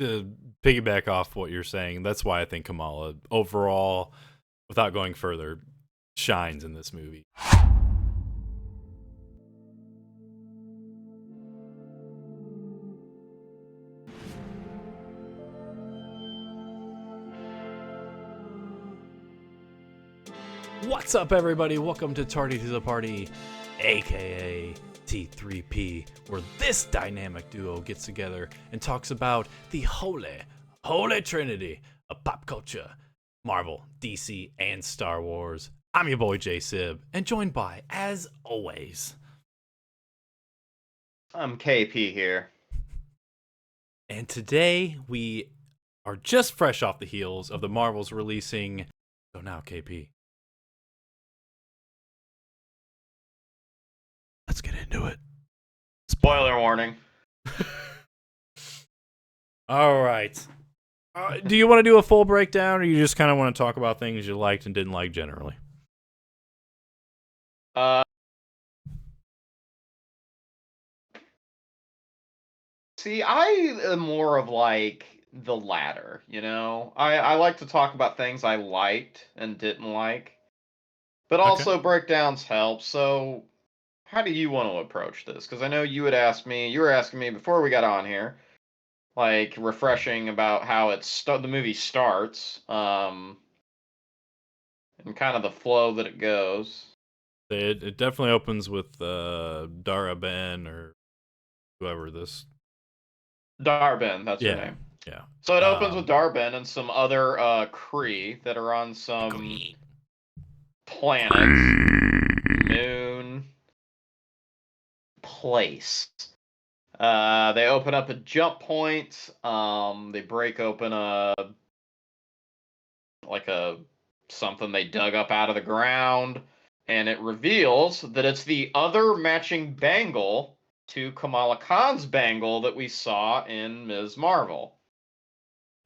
to piggyback off what you're saying, that's why I think Kamala overall, without going further, shines in this movie. What's up, everybody? Welcome to Tardy to the Party, aka T3P, where this dynamic duo gets together and talks about the holy trinity of pop culture, Marvel, DC, and Star Wars. I'm your boy Jsib, and joined by, as always, I'm KP here. And today we are just fresh off the heels of the Marvels releasing. So now, KP, let's get into it. Spoiler warning. All right. Do you want to do a full breakdown, or you just kind of want to talk about things you liked and didn't like generally? See, I am more of like the latter, you know? I like to talk about things I liked and didn't like, but Okay. also breakdowns help. So, how do you want to approach this? Because I know you were asking me before we got on here, like refreshing about how the movie starts, and kind of the flow that it goes. It definitely opens with Dara Ben or whoever this. Darben, that's her Yeah, name. yeah. So it opens with Darben and some other Kree that are on some planet, moon, place. They open up a jump point. They break open a something they dug up out of the ground, and it reveals that it's the other matching bangle to Kamala Khan's bangle that we saw in Ms. Marvel.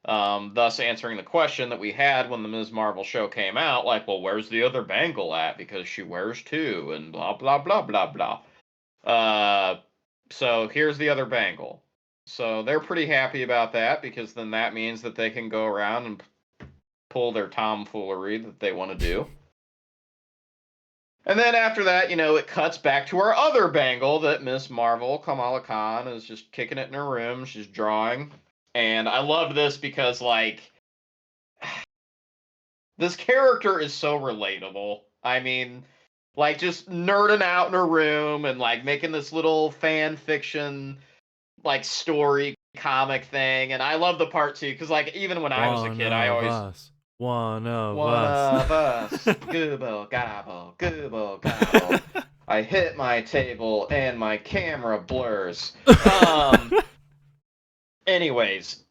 Thus answering the question that we had when the Ms. Marvel show came out, like, well, where's the other bangle at? Because she wears two, and blah, blah, blah, blah, blah. So here's the other bangle. So they're pretty happy about that, because then that means that they can go around and pull their tomfoolery that they want to do. And then after that, it cuts back to our other bangle that Miss Marvel, Kamala Khan, is just kicking it in her room. She's drawing. And I love this because, like, this character is so relatable. I mean, like, just nerding out in her room and, like, making this little fan fiction, like, story comic thing. And I love the part, too, because, like, even when I was a kid, I always... One of One us. of us. Gooble, gobble, gooble, gobble. I hit my table and my camera blurs. Anyways,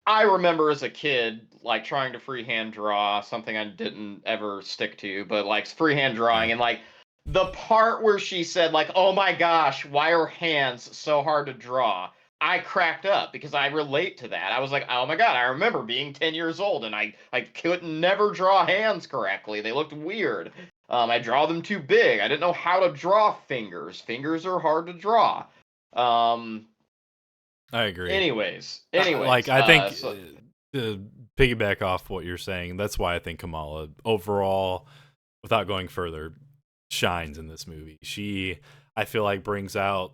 I remember as a kid, like, trying to freehand draw, something I didn't ever stick to, but, like, freehand drawing, and, like, the part where she said, like, oh my gosh, why are hands so hard to draw? I cracked up because I relate to that. I was like, oh my god, I remember being 10 years old, and I could never draw hands correctly. They looked weird. I draw them too big. I didn't know how to draw fingers. Fingers are hard to draw. I agree. Anyways, I think to piggyback off what you're saying, that's why I think Kamala overall, without going further, shines in this movie. She, I feel like, brings out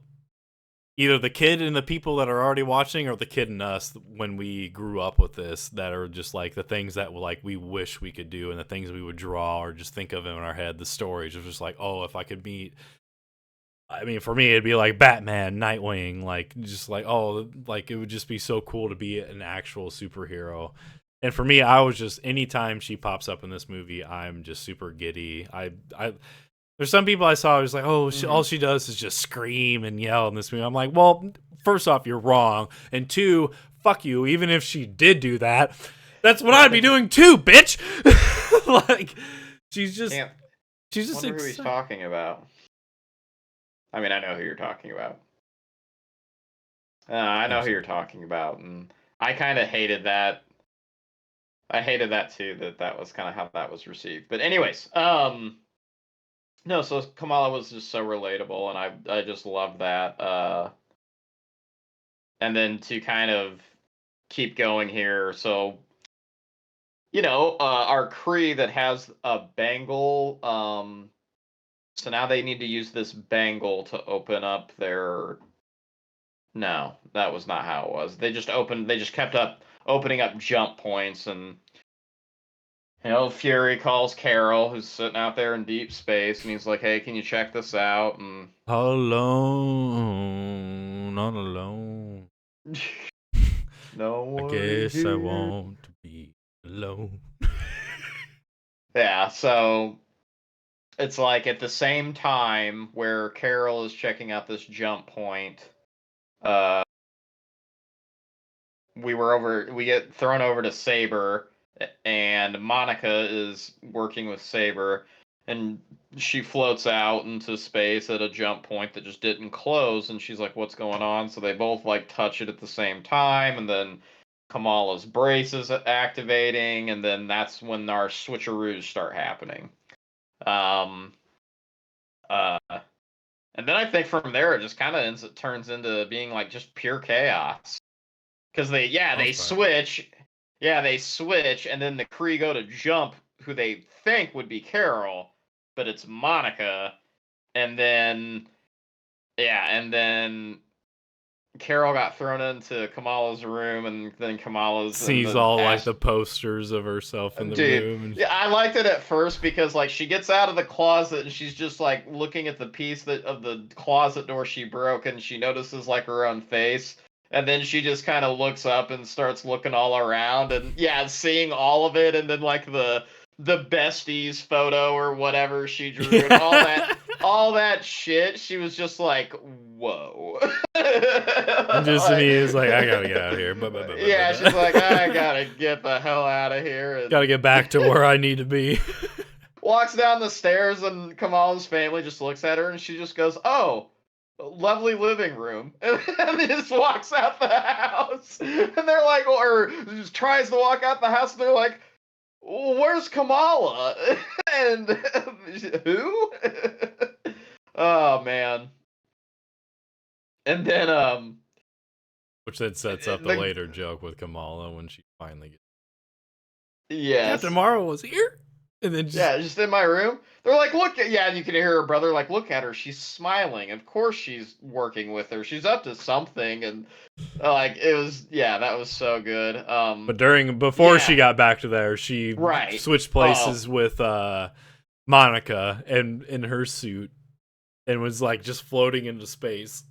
either the kid in the people that are already watching, or the kid in us when we grew up with this, that are just like the things that we wish we could do, and the things we would draw or just think of in our head. The stories of just like, oh, if I could meet. I mean, for me, it'd be like Batman, Nightwing, like, just like, oh, like, it would just be so cool to be an actual superhero. And for me, I was just, anytime she pops up in this movie, I'm just super giddy. There's some people I saw, I was like, oh, all she does is just scream and yell in this movie. I'm like, well, first off, you're wrong. And two, fuck you. Even if she did do that, that's what I'd be doing too, bitch. Like, she's just wonder who he's talking about. I mean, I know who you're talking about. I know who you're talking about, and I kind of hated that. I hated that too. That was kind of how that was received. But anyways, no. So Kamala was just so relatable, and I just loved that. And then to kind of keep going here. So, our Kree that has a bangle, so now they need to use this bangle to open up their. No, that was not how it was. They just kept up opening up jump points, and Fury calls Carol, who's sitting out there in deep space, and he's like, "Hey, can you check this out?" And alone, not alone. No I guess here. I want to be alone. Yeah, so it's like at the same time where Carol is checking out this jump point, uh, we get thrown over to Saber, and Monica is working with Saber, and she floats out into space at a jump point that just didn't close, and she's like, "What's going on?" So they both like touch it at the same time, and then Kamala's brace is activating, and then that's when our switcheroos start happening. Um, uh, and then I think from there it just kind of turns into being like just pure chaos. Because they switch. Yeah, they switch, and then the Kree go to jump who they think would be Carol, but it's Monica. And then, and then Carol got thrown into Kamala's room, and then sees all like the posters of herself in the room. And... Yeah, I liked it at first because like she gets out of the closet and she's just like looking at the piece of the closet door she broke, and she notices like her own face. And then she just kind of looks up and starts looking all around, and seeing all of it, and then like the besties photo or whatever she drew, and all that shit. She was just like, "Whoa!" And just to me, it's like, I gotta get out of here. Yeah, she's like, I gotta get the hell out of here. And gotta get back to where I need to be. Walks down the stairs, and Kamala's family just looks at her, and she just goes, "Oh, lovely living room," and then just walks out the house. And they're like, or just tries to walk out the house, and they're like, "Where's Kamala?" And who? Oh man. And then which then sets up the later joke with Kamala when she finally gets. Yes. Captain Marvel was here. And then just in my room. They're like, "Look at," and you can hear her brother like, "Look at her, she's smiling. Of course she's working with her. She's up to something." And like it was, that was so good. But before she got back to there, she switched places with Monica and in her suit, and was like just floating into space.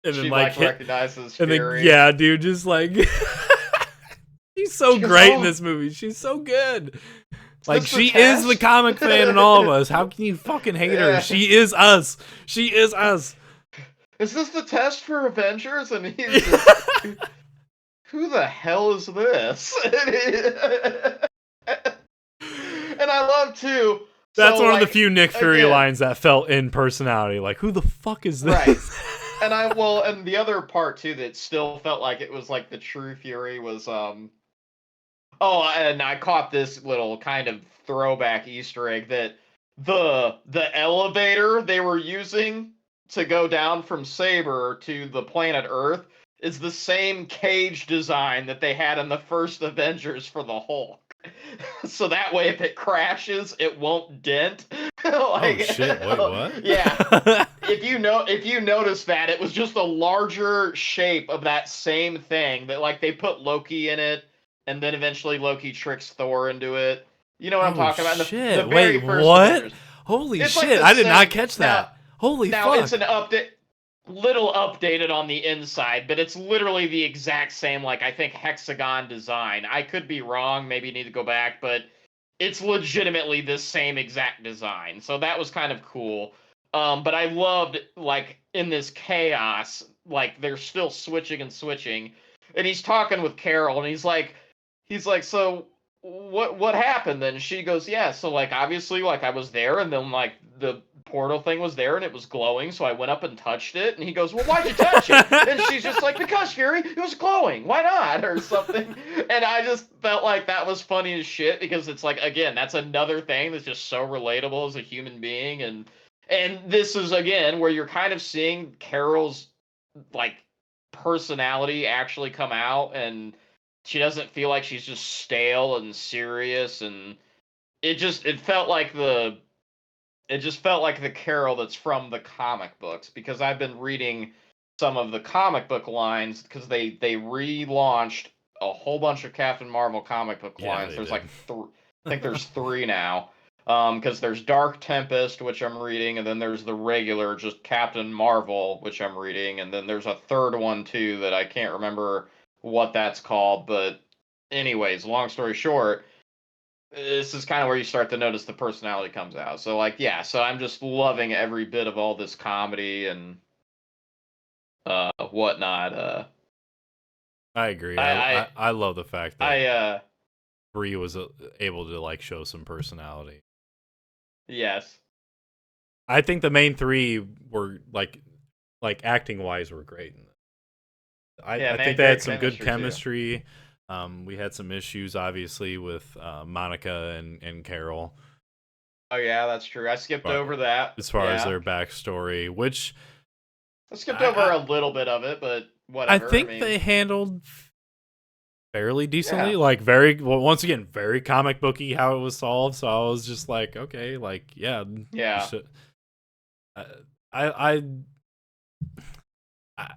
And she then like recognizes Fury. And then dude, just like she's so great in this movie. She's so good. Like, she is the comic fan in all of us. How can you fucking hate her? She is us. She is us. Is this the test for Avengers? And he's just, who the hell is this? And I love, too. That's one of the few Nick Fury lines that felt in personality. Like, who the fuck is this? Right. And the other part, too, that still felt like it was like the true Fury was, oh, and I caught this little kind of throwback Easter egg that the elevator they were using to go down from Saber to the planet Earth is the same cage design that they had in the first Avengers for the Hulk. So that way, if it crashes, it won't dent. Oh shit! Wait, what? Yeah. If you notice that, it was just a larger shape of that same thing that like they put Loki in it. And then eventually Loki tricks Thor into it. You know what I'm talking about? The very first what? Avengers. Holy it's shit! Like I did not catch that. Holy fuck! Now it's an little updated on the inside, but it's literally the exact same, like I think hexagon design. I could be wrong. Maybe need to go back, but it's legitimately the same exact design. So that was kind of cool. But I loved like in this chaos, like they're still switching, and he's talking with Carol, and he's like, "So what happened then?" She goes, "Yeah, so like obviously like I was there, and then like the portal thing was there and it was glowing, so I went up and touched it." And he goes, "Well, why'd you touch it?" And she's just like, "Because, Fury, it was glowing. Why not?" Or something. And I just felt like that was funny as shit, because it's like, again, that's another thing that's just so relatable as a human being. And this is again where you're kind of seeing Carol's like personality actually come out, and she doesn't feel like she's just stale and serious, and it felt like the Carol that's from the comic books, because I've been reading some of the comic book lines, because they relaunched a whole bunch of Captain Marvel comic book Yeah, lines. they There's did. like I think there's 3 now. Because there's Dark Tempest, which I'm reading, and then there's the regular just Captain Marvel, which I'm reading, and then there's a third one too that I can't remember what that's called. But anyways, long story short, this is kind of where you start to notice the personality comes out. So like, yeah, so I'm just loving every bit of all this comedy and whatnot. I agree. I I love the fact that I Brie was able to like show some personality. yes. I think the main 3 were like acting wise were great. Yeah, I they think had they had great some good chemistry too. chemistry. We had some issues obviously with Monica and Carol. Oh yeah, that's true. I skipped But over that. as far as Yeah. their backstory, which I skipped over I a little bit of it, but I whatever. I think mean, they handled fairly decently. yeah. Like very well, once again, very comic booky how it was solved. So I was just like, okay, like yeah, you Yeah. should. I I I,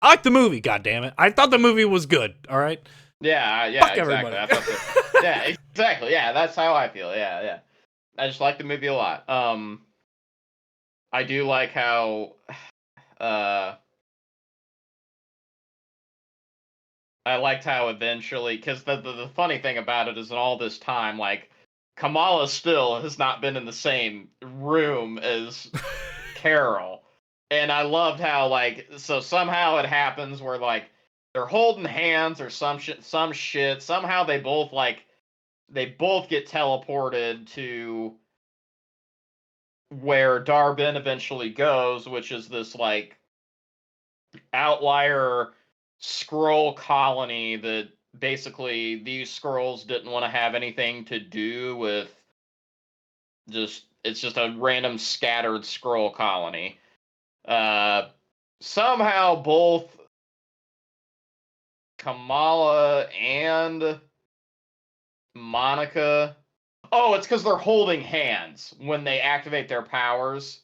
I like the movie. God damn it! I thought the movie was good. All right, Yeah, yeah, fuck exactly. everybody. I thought that. Yeah, exactly. Yeah, that's how I feel. Yeah, yeah. I just like the movie a lot. I do like how uh I liked how eventually, because the funny thing about it is, in all this time, like, Kamala still has not been in the same room as Carol. And I loved how, like, so somehow it happens where, like, they're holding hands or some shit. Somehow they both get teleported to where Dar-Benn eventually goes, which is this, like, outlier scroll colony that basically these scrolls didn't want to have anything to do with. Just it's just a random scattered scroll colony. Uh, Somehow both Kamala and Monica. Oh, it's because they're holding hands when they activate their powers,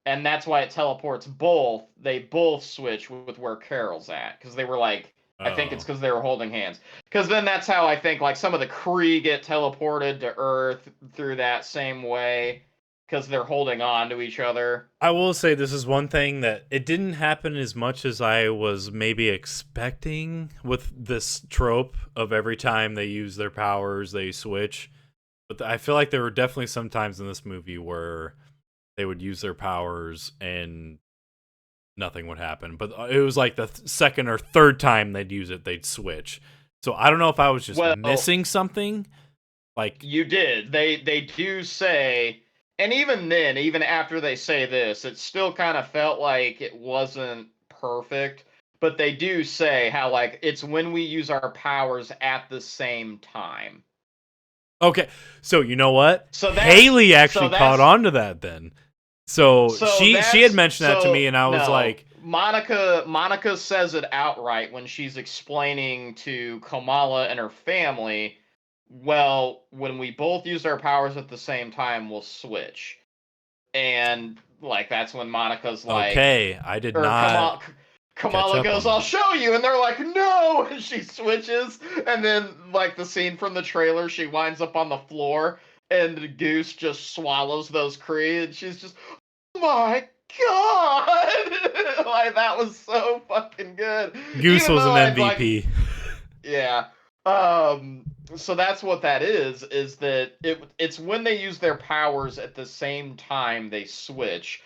and that's why it teleports both. They both switch with where Carol's at, because they were like, I think it's Oh, because they were holding hands. Because then that's how I think like some of the Kree get teleported to Earth through that same way, because they're holding on to each other. I will say this is one thing that it didn't happen as much as I was maybe expecting with this trope of every time they use their powers they switch. But I feel like there were definitely some times in this movie where they would use their powers and nothing would happen. But it was like the second or third time they'd use it, they'd switch. So I don't know if I was just Well, missing something. Like, you did. They do say, and even then, even after they say this, it still kind of felt like it wasn't perfect. But they do say how like it's when we use our powers at the same time. okay, so you know what? So that's Haley so actually caught that's on to that then. So she had mentioned that to me, and I was no, like, Monica says it outright when she's explaining to Kamala and her family, well, when we both use our powers at the same time, we'll switch. And like that's when Monica's like, okay, I did or not catch Kamala up goes, on I'll that. show you, and they're like, no, and she switches, and then like the scene from the trailer, she winds up on the floor, and Goose just swallows those Kree, and she's just, oh my god, like that was so fucking good. Goose Even was though an I'd like, MVP. yeah, so that's what that is that it's when they use their powers at the same time they switch.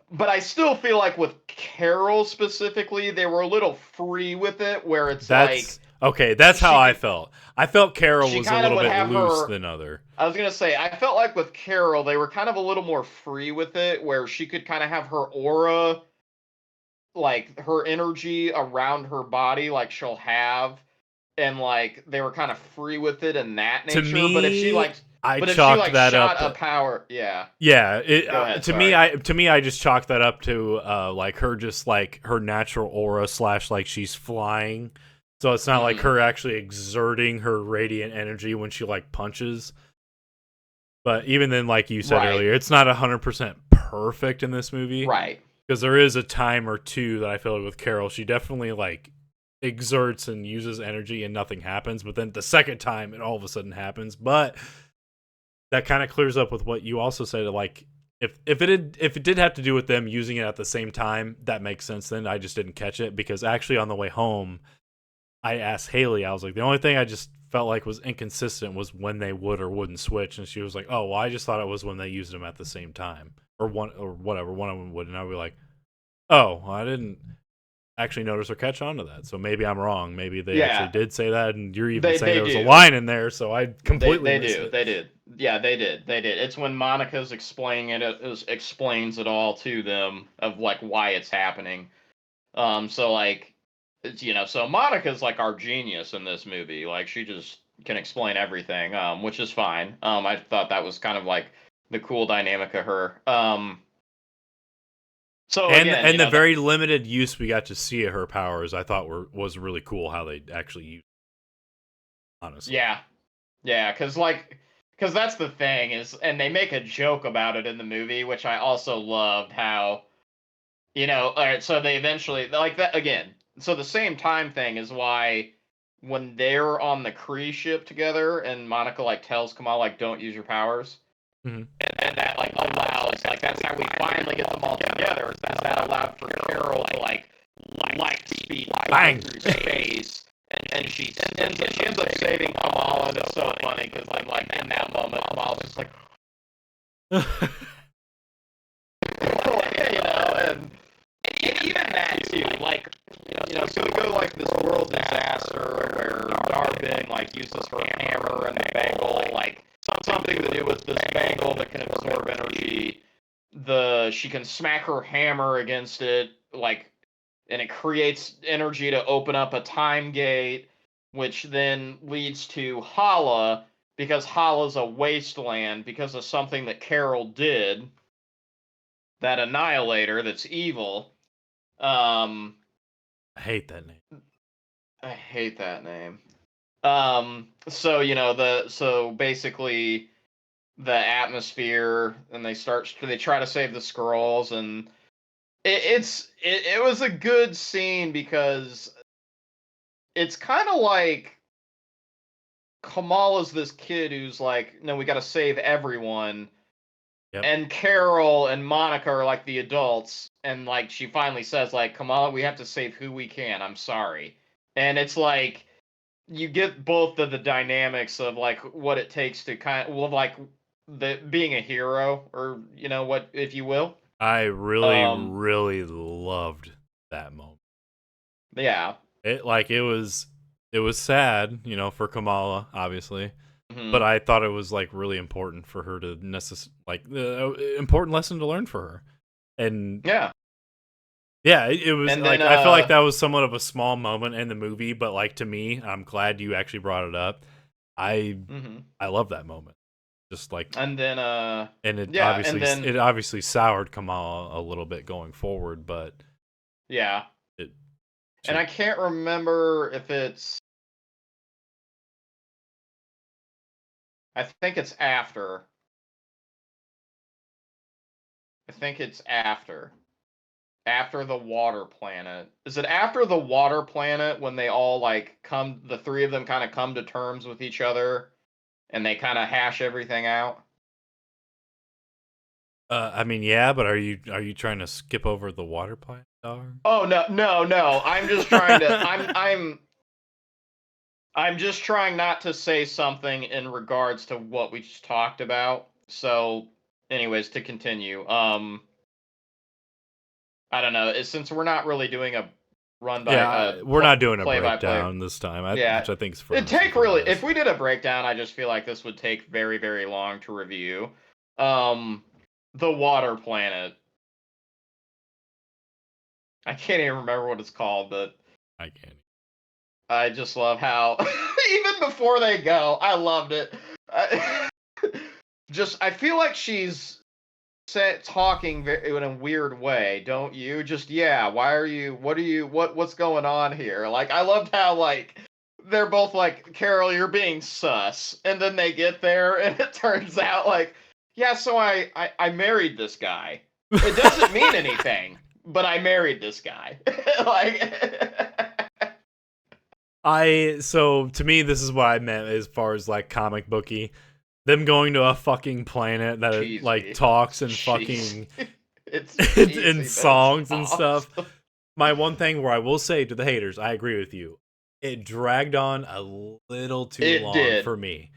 But I still feel like with Carol specifically, they were a little free with it, where it's like That's okay. That's how she I could, felt. I felt Carol she was a kind of little would bit have loose her. than other. I was gonna say, I felt like with Carol, they were kind of a little more free with it, where she could kind of have her aura, like her energy around her body, like she'll have, and like they were kind of free with it in that To nature. me, I But if she chalked like that shot up. a power, yeah. Yeah, Go ahead. to me, Sorry. I just chalked that up to like her just like her natural aura slash like she's flying. So it's not like her actually exerting her radiant energy when she like punches. But even then, like you said earlier, it's not 100% perfect in this movie. Right. Because there is a time or two that I feel like with Carol, she definitely like exerts and uses energy and nothing happens. But then the second time, it all of a sudden happens. But that kind of clears up with what you also said. Like if it did have to do with them using it at the same time, that makes sense. Then I just didn't catch it because actually on the way home, I asked Haley. I was like, the only thing I just felt like was inconsistent was when they would or wouldn't switch, and she was like, "Oh, well, I just thought it was when they used them at the same time, or one or whatever. One of them would." And I would be like, "Oh, well, I didn't actually notice or catch on to that. So maybe I'm wrong. Maybe they actually did say that, and you're even saying there was a line in there, so I completely missed it." They did. Yeah, they did. It's when Monica's explaining it explains it all to them of like why it's happening. So like, so Monica's like our genius in this movie. Like she just can explain everything, which is fine. I thought that was kind of like the cool dynamic of her. So again, and the very limited use we got to see of her powers, I thought was really cool how they actually used it, honestly. Yeah, because that's the thing is, and they make a joke about it in the movie, which I also loved how, all right, so they eventually like that again. So the same time thing is why when they're on the cruise ship together and Monica like tells Kamal like don't use your powers, and that like allows like that's how we finally get them all together. Is that allowed for Carol to like light speed bang through space. And she ends up saving Kamala, and it's so funny because like in that moment, Kamala's just like, and even that too, like, so we go like this world disaster where Darwin like uses her hammer and the bangle, like something to do with this bangle that can absorb energy. She can smack her hammer against it, like, and it creates energy to open up a time gate, which then leads to Hala, because Hala's a wasteland because of something that Carol did. That Annihilator that's evil. I hate that name. I hate that name. So so basically the atmosphere, and they try to save the Skrulls, and it was a good scene because it's kind of like Kamala's this kid who's like, no, we got to save everyone. Yep. And Carol and Monica are like the adults, and like she finally says, like, Kamala, we have to save who we can. I'm sorry. And it's like you get both of the dynamics of like what it takes to like the being a hero, or what, if you will. I really loved that moment. Yeah. It was sad, for Kamala, obviously. Mm-hmm. But I thought it was like really important for her to important lesson to learn for her. And yeah, it was and like then, I feel like that was somewhat of a small moment in the movie, but like to me, I'm glad you actually brought it up. I love that moment. Just like, and then and it obviously soured Kamala a little bit going forward, but and I can't remember if it's, I think it's after. I think it's after the water planet. Is it after the water planet when they all like the three of them kind of come to terms with each other and they kind of hash everything out? I mean, yeah, but are you trying to skip over the water planet, dog? Oh no. I'm just trying to I'm just trying not to say something in regards to what we just talked about. So anyways, to continue. I don't know, since we're not really doing a run by we're not doing a play-by-play breakdown this time. Which I think is it'd take really, if we did a breakdown, I just feel like this would take very, very long to review. The water planet. I can't even remember what it's called, but I can't. I just love how even before they go, I loved it. I feel like she's talking in a weird way, don't you? Just yeah. Why are you? What are you? What's going on here? Like I loved how like they're both like Carol, you're being sus, and then they get there and it turns out like yeah. So I married this guy. It doesn't mean anything, but I married this guy. Like so to me, this is what I meant as far as like comic booky. Them going to a fucking planet that like talks and fucking it's cheesy, in songs and stuff. My one thing where I will say to the haters, I agree with you. It dragged on a little too long for me.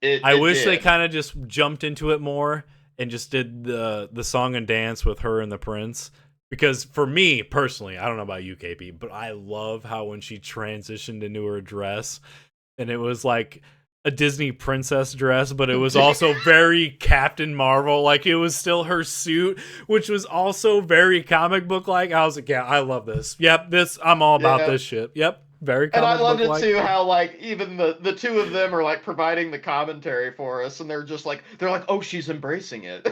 I wish they kind of just jumped into it more and just did the song and dance with her and the prince. Because for me personally, I don't know about you, KP, but I love how when she transitioned into her dress, and it was like a Disney princess dress, but it was also very Captain Marvel. Like it was still her suit, which was also very comic book like. I was like, yeah, I love this. Yep, I'm all about this shit. Yep, very comic book. And I loved it too, how like even the two of them are like providing the commentary for us, and they're like, oh, she's embracing it.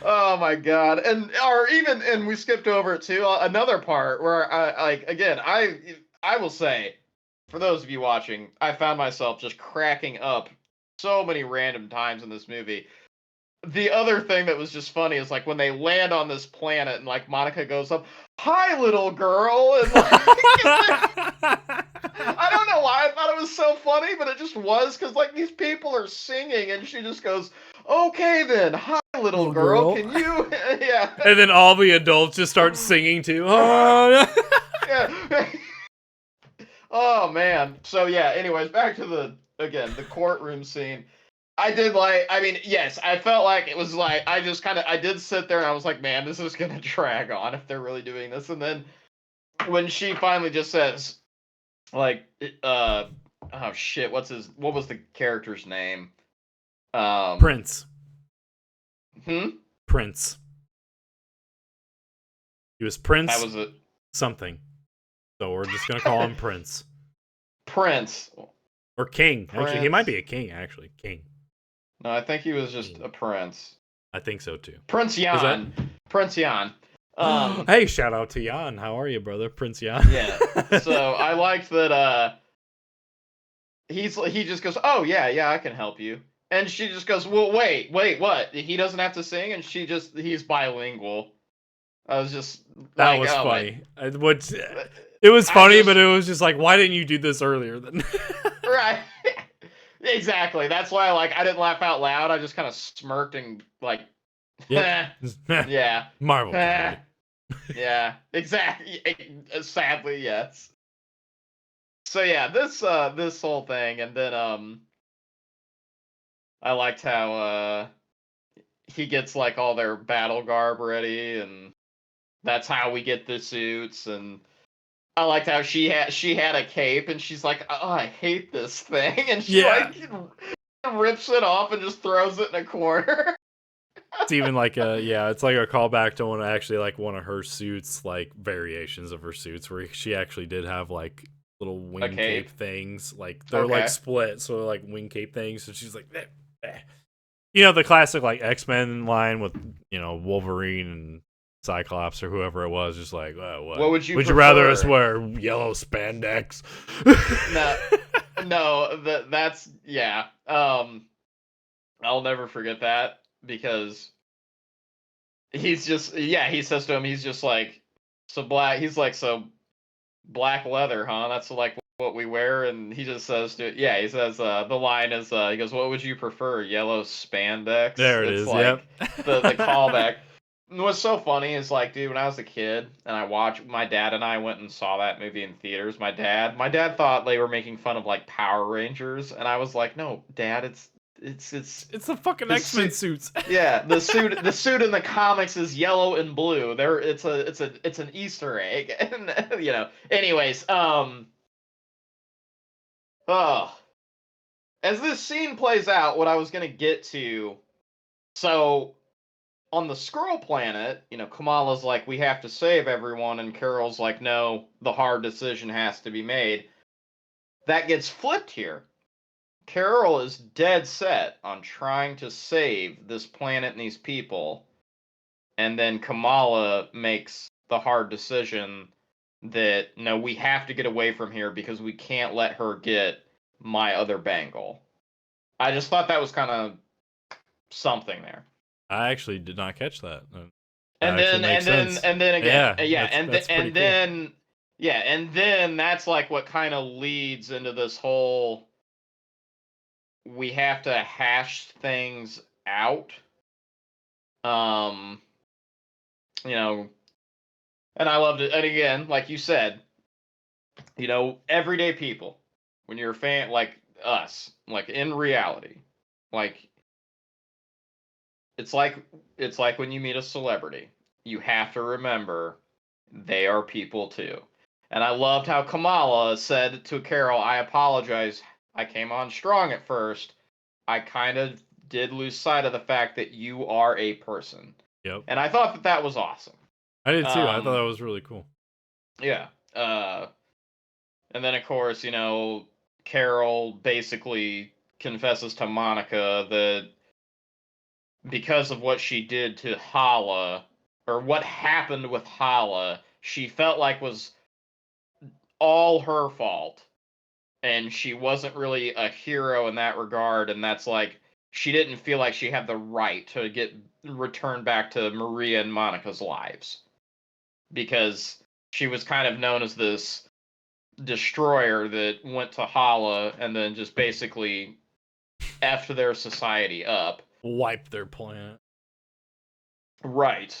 Oh my god! And we skipped over it too. Another part where I will say, for those of you watching, I found myself just cracking up so many random times in this movie. The other thing that was just funny is like when they land on this planet and like Monica goes up, "Hi, little girl," and like I don't know why I thought it was so funny, but it just was because like these people are singing and she just goes, "Okay then, hi, little girl, can you?" Yeah. And then all the adults just start singing too. Oh. Yeah. Oh man. So yeah. Anyways, back to the courtroom scene. Yes, I felt like it was like I did sit there and I was like, man, this is gonna drag on if they're really doing this. And then when she finally just says, like, oh shit, what was the character's name? Prince. Prince. He was Prince. That was it. Something. So we're just gonna call him Prince. Prince. Or King. Prince. Actually, he might be a king. Actually, King. No, I think he was just a prince. I think so too. Prince Jan. Prince Jan. Hey, shout out to Jan. How are you, brother? Prince Jan. Yeah. So I liked that. He just goes, "Oh yeah, I can help you," and she just goes, "Well, wait, what? He doesn't have to sing," and he's bilingual. I was just that like, was oh, funny. It was funny, but it was just like, why didn't you do this earlier? Then? Right. Exactly. That's why I didn't laugh out loud. I just kind of smirked and like, yeah, yeah, Marvel. Yeah, exactly. Sadly, yes. So yeah, this whole thing, and then I liked how he gets like all their battle garb ready, and that's how we get the suits. And I liked how she had a cape, and she's like, "Oh, I hate this thing," and she like rips it off and just throws it in a corner. It's even like it's like a callback to one of her suits, like variations of her suits, where she actually did have like little wing cape things, like they're like split, so they're like wing cape things. So she's like, you know, the classic like X-Men line with Wolverine and Cyclops or whoever it was, just like, what would you rather us wear yellow spandex? No, that's yeah. I'll never forget that because he says to him, he's just like, so black leather, huh? That's like what we wear. And he just says the line is he goes, what would you prefer, yellow spandex? There it is. Like, yep. the callback. What's so funny is like, dude, when I was a kid and my dad and I went and saw that movie in theaters. My dad thought they were making fun of like Power Rangers, and I was like, no, Dad, it's the fucking X-Men suits. Yeah, the suit in the comics is yellow and blue. It's an Easter egg. And anyways, as this scene plays out, what I was gonna get to, so on the Skrull planet, Kamala's like, we have to save everyone, and Carol's like, no, the hard decision has to be made. That gets flipped here. Carol is dead set on trying to save this planet and these people, and then Kamala makes the hard decision that no, we have to get away from here because we can't let her get my other bangle. I just thought that was kind of something there. I actually did not catch that. That And actually then makes sense. and then again, yeah, That's pretty and cool. then yeah, and then that's like what kind of leads into this whole we have to hash things out. Um, you know, and I loved it. And again, like you said, everyday people, when you're a fan like us, like in reality, like it's like it's like when you meet a celebrity, you have to remember they are people too. And I loved how Kamala said to Carol, "I apologize. I came on strong at first. I kind of did lose sight of the fact that you are a person." Yep. And I thought that that was awesome. I did too. I thought that was really cool. Yeah. And then of course, Carol basically confesses to Monica that because of what she did to Hala, or what happened with Hala, she felt like was all her fault. And she wasn't really a hero in that regard, and that's like she didn't feel like she had the right to get returned back to Maria and Monica's lives. Because she was kind of known as this destroyer that went to Hala and then just basically effed their society up. Wipe their planet. Right.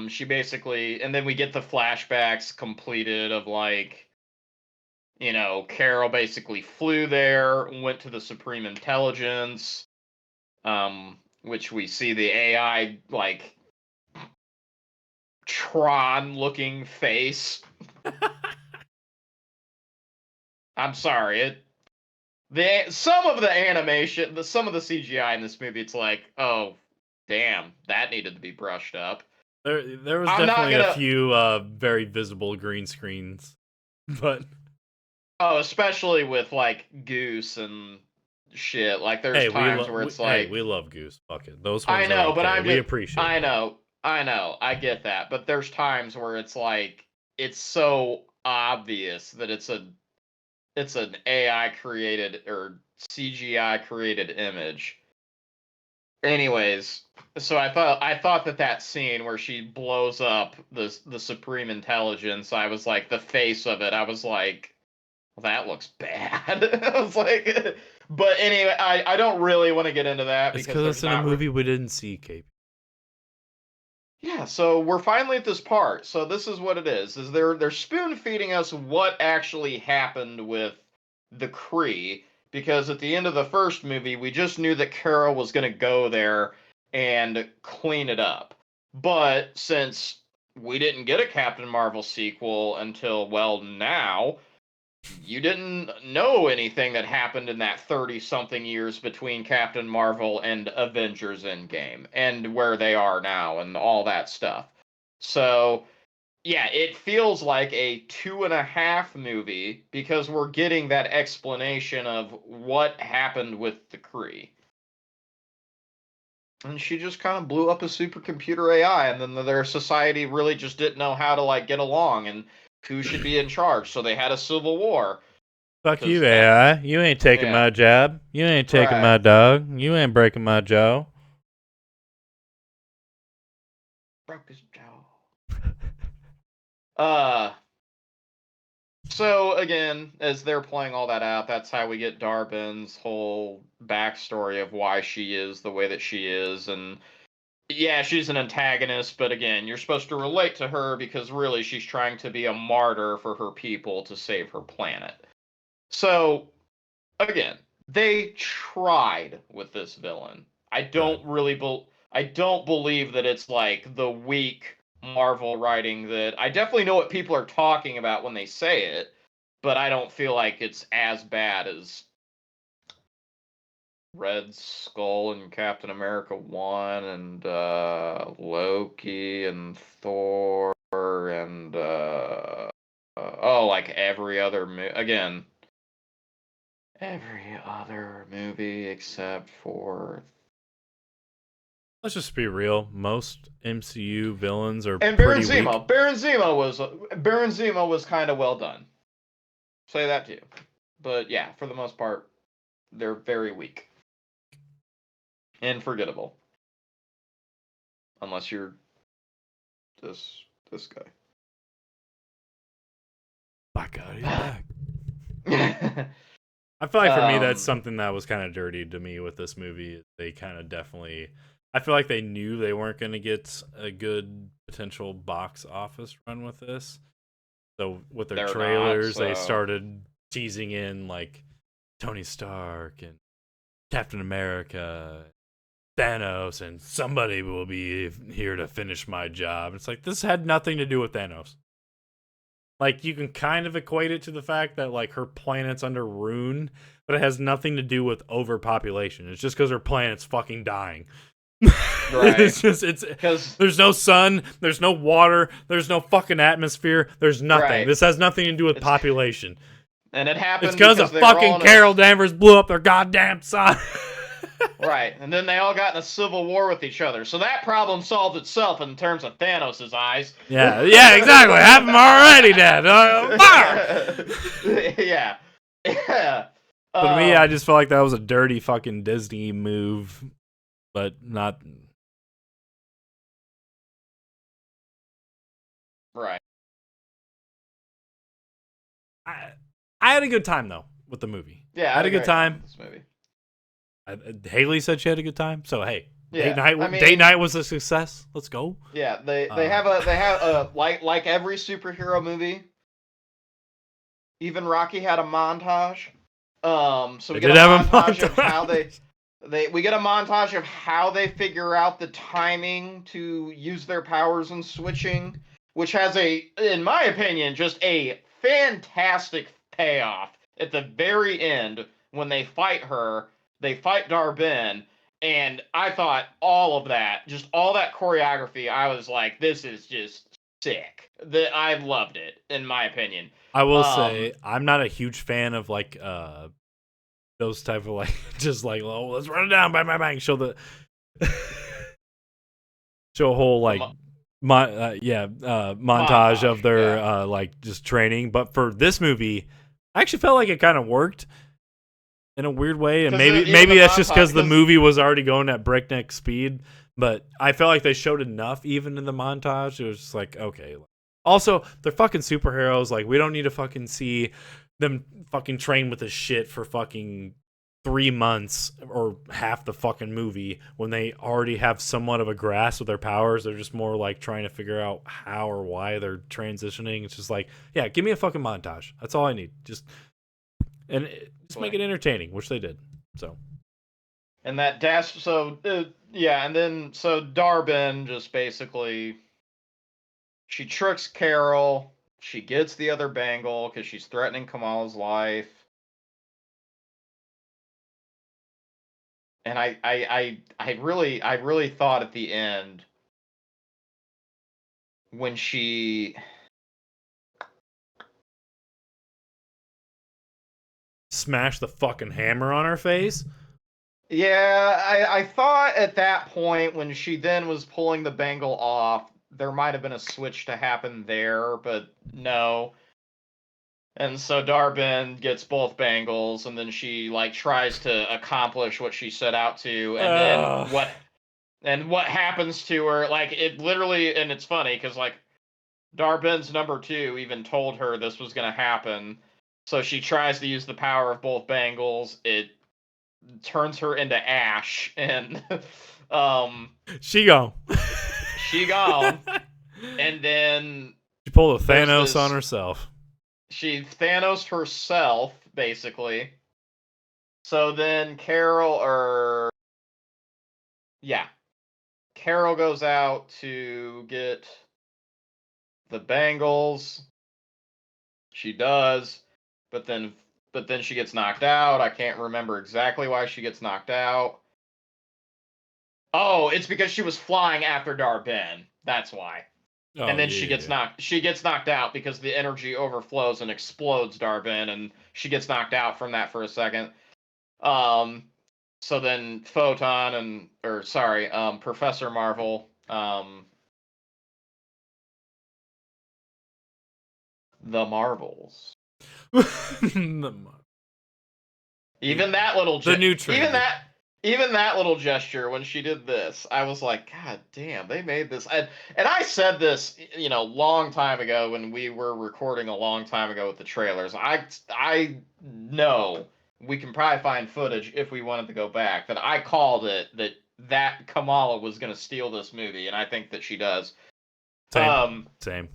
She basically, and then we get the flashbacks completed of like, Carol basically flew there, went to the Supreme Intelligence, which we see the AI like Tron looking face. I'm sorry, some of the animation, some of the CGI in this movie, it's like, oh, damn, that needed to be brushed up. There was I'm not definitely a gonna. few very visible green screens, but Oh, especially with like Goose and shit. Like, there's hey, times where it's like, we love Goose. Fuck it, those I ones are know, but okay. I'm We just, appreciate that. I know, I get that. But there's times where it's like, it's so obvious that it's an AI created or CGI created image. Anyways, so I thought that scene where she blows up the Supreme Intelligence, I was like the face of it. I was like, well, that looks bad. I was like, but anyway, I don't really want to get into that It's because because there's it's in a not. movie we didn't see, Cape. Yeah, so we're finally at this part. So this is what it is. Is they're spoon feeding us what actually happened with the Kree, because at the end of the first movie we just knew that Carol was going to go there and clean it up. But since we didn't get a Captain Marvel sequel until, well, now, you didn't know anything that happened in that 30 something years between Captain Marvel and Avengers Endgame and where they are now and all that stuff. So, yeah, it feels like a 2.5 movie because we're getting that explanation of what happened with the Kree. And she just kind of blew up a supercomputer AI, and then their society really just didn't know how to like get along and who should be in charge. So they had a civil war. Fuck you, Because that, AI. You ain't taking yeah, my job. You ain't taking right. my dog. You ain't breaking my jaw. Broke his jaw. Uh, so again, as they're playing all that out, that's how we get Darben's whole backstory of why she is the way that she is. And yeah, she's an antagonist, but again, you're supposed to relate to her because really she's trying to be a martyr for her people to save her planet. So again, they tried with this villain. Good. I don't believe that it's like the weak Marvel writing that I definitely know what people are talking about when they say it, but I don't feel like it's as bad as Red Skull and Captain America 1 and Loki and Thor and oh, like every other again, Every other movie except for. Let's just be real. Most MCU villains are And pretty weak. Baron Zemo was kind of well done. Say that too. But yeah, for the most part, they're very weak and forgettable. Unless you're this guy. My God, he's back. I feel like for me, that's something that was kind of dirty to me with this movie. They kind of definitely. I feel like they knew they weren't going to get a good potential box office run with this. So with their trailers, they started teasing in like Tony Stark and Captain America, Thanos, and somebody will be here to finish my job. It's like, this had nothing to do with Thanos. Like, you can kind of equate it to the fact that like her planet's under ruin, but it has nothing to do with overpopulation. It's just because her planet's fucking dying. Right. it's because there's no sun, there's no water, there's no fucking atmosphere, there's nothing. Right. This has nothing to do with population. And it happened it's because of fucking Carol Danvers blew up their goddamn sun. Right, and then they all got in a civil war with each other. So that problem solved itself in terms of Thanos' eyes. Yeah, exactly. Have him already dead. Fire! Yeah. Yeah. But to me, I just felt like that was a dirty fucking Disney move, but not. Right. I had a good time though with the movie. Yeah, I had a good time with this movie. Haley said she had a good time, so hey, date night was a success. Let's go. Yeah, they have a like every superhero movie. Even Rocky had a montage. So we get a montage of how we get a montage of how they figure out the timing to use their powers and switching, which has in my opinion, just a fantastic payoff at the very end when they fight her. They fight Dar-Benn, and I thought all that choreography, I was like, this is just sick. I loved it, in my opinion. I will say, I'm not a huge fan of like those type of like just like, oh, let's run it down, bang, bang, bang. Show a whole like montage of their like just training. But for this movie, I actually felt like it kind of worked in a weird way, and maybe that's just because the movie was already going at breakneck speed. But I felt like they showed enough even in the montage. It was just like, okay. Also, they're fucking superheroes. Like, we don't need to fucking see them fucking train with this shit for fucking 3 months or half the fucking movie when they already have somewhat of a grasp of their powers. They're just more like trying to figure out how or why they're transitioning. It's just like, yeah, give me a fucking montage. That's all I need. Just make it entertaining, which they did. So, and that and then Dar-Benn just basically, she tricks Carol. She gets the other bangle because she's threatening Kamala's life. And I really thought at the end when she smashed the fucking hammer on her face. Yeah, I thought at that point when she then was pulling the bangle off, there might have been a switch to happen there, but no. And so Dar-Benn gets both bangles, and then she like tries to accomplish what she set out to, and then what happens to her? Like, it literally, and it's funny because like Dar-Benn's number 2 even told her this was gonna happen, so she tries to use the power of both bangles. It turns her into ash, and she gone. And then she pulled a Thanos on herself. She Thanos herself, basically. So then Carol goes out to get the bangles. She does, but then she gets knocked out. I can't remember exactly why she gets knocked out. Oh, it's because she was flying after Dar-Benn. That's why. and then she gets knocked out because the energy overflows and explodes Dar-Benn, and she gets knocked out from that for a second. So then Professor Marvel, the Marvels. Even that little even that little gesture when she did this, I was like, God damn, they made this. And I said this, long time ago when we were recording a long time ago with the trailers. I know we can probably find footage if we wanted to go back that I called it that Kamala was going to steal this movie, and I think that she does. Same.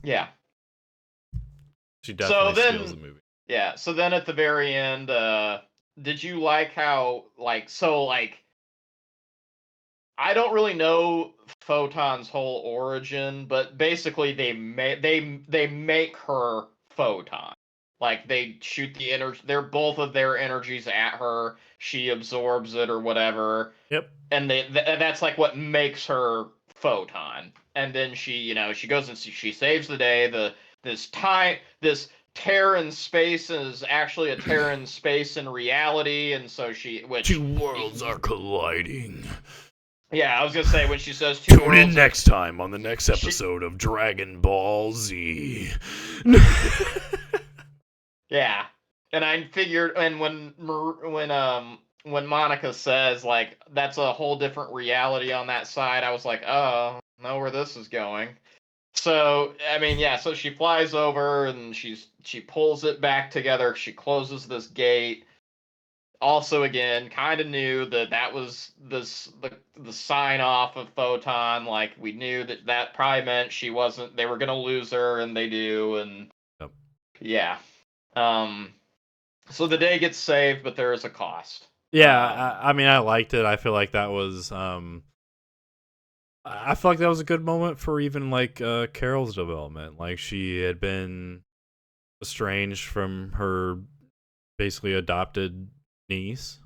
Yeah. She definitely steals the movie. Yeah. So then at the very end, did you like how I don't really know Photon's whole origin, but basically they make her Photon. Like they shoot the energy, both of their energies at her. She absorbs it or whatever. Yep. And that's like what makes her Photon. And then she goes and she saves the day. This tear in space is actually a tear in space in reality, and so two worlds are colliding. Yeah, I was gonna say when she says tune in next time on the next episode of Dragon Ball Z. Yeah, and I figured, and when Monica says like that's a whole different reality on that side, I was like, oh, I know where this is going. So I mean, yeah. So she flies over and she pulls it back together. She closes this gate. Also, again, kind of knew that was the sign off of Photon. Like we knew that probably meant she wasn't. They were gonna lose her, and they do. And yep. Yeah. So the day gets saved, but there is a cost. Yeah, I mean, I liked it. I feel like that was I feel like that was a good moment for even like Carol's development. Like she had been estranged from her basically adopted niece.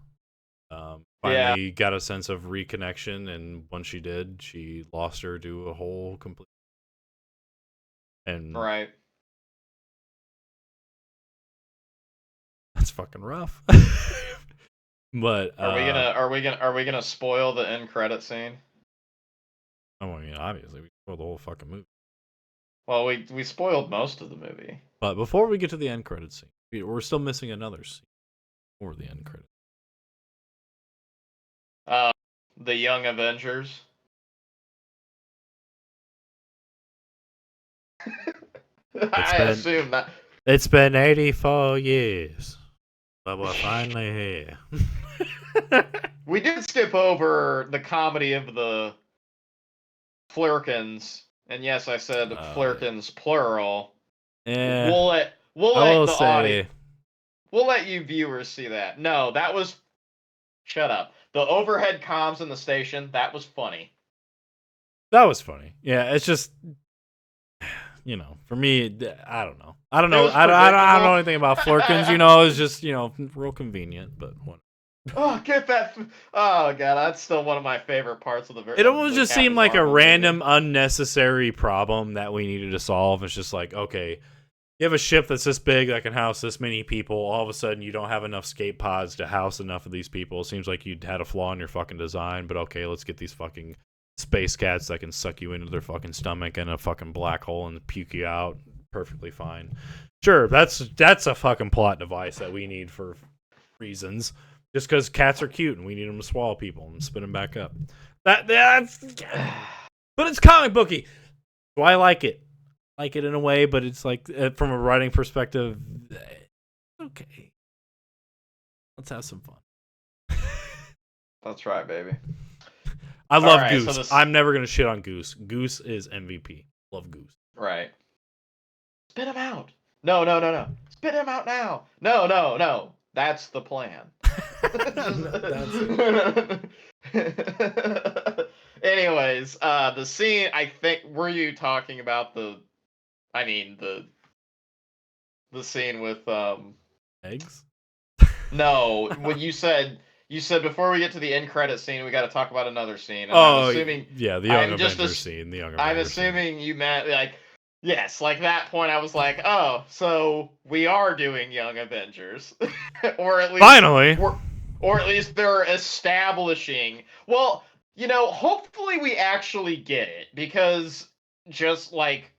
Finally got a sense of reconnection, and once she did, she lost her to a whole complete. And right. That's fucking rough. But are we gonna spoil the end credit scene? I mean, obviously we spoiled the whole fucking movie. Well, we spoiled most of the movie. But before we get to the end credit scene, we're still missing another scene for the end credit. The Young Avengers. Assume that. It's been 84 years, but we're finally here. We did skip over the comedy of the Flirkins, and yes, I said Flirkins plural. Yeah. We'll let you viewers see that. No, that was. Shut up. The overhead comms in the station, that was funny. That was funny. Yeah, it's just, for me, I don't know. I don't know anything about Flirkins. It's just, real convenient, but what? Oh, get that! Oh god, that's still one of my favorite parts of the. It almost just seemed like a random, unnecessary problem that we needed to solve. It's just like, okay, you have a ship that's this big that can house this many people. All of a sudden, you don't have enough escape pods to house enough of these people. It seems like you had a flaw in your fucking design. But okay, let's get these fucking space cats that can suck you into their fucking stomach and a fucking black hole and puke you out. Perfectly fine. Sure, that's a fucking plot device that we need for reasons. Just because cats are cute and we need them to swallow people and spit them back up. That's. But it's comic booky. So I like it. Like it in a way, but it's like, from a writing perspective, okay. Let's have some fun. That's right, baby. I love Goose. I'm never going to shit on Goose. Goose is MVP. Love Goose. Right. Spit him out. No. Spit him out now. No. That's the plan. Anyways, the scene, I think, were you talking about the scene with eggs? No, when you said before we get to the end credit scene, we got to talk about another scene. And I'm assuming, the Young Avengers scene. I'm assuming you meant like Yes, like that point, I was like, oh, so we are doing Young Avengers, or at least Finally, or at least they're establishing. Well, hopefully we actually get it because just like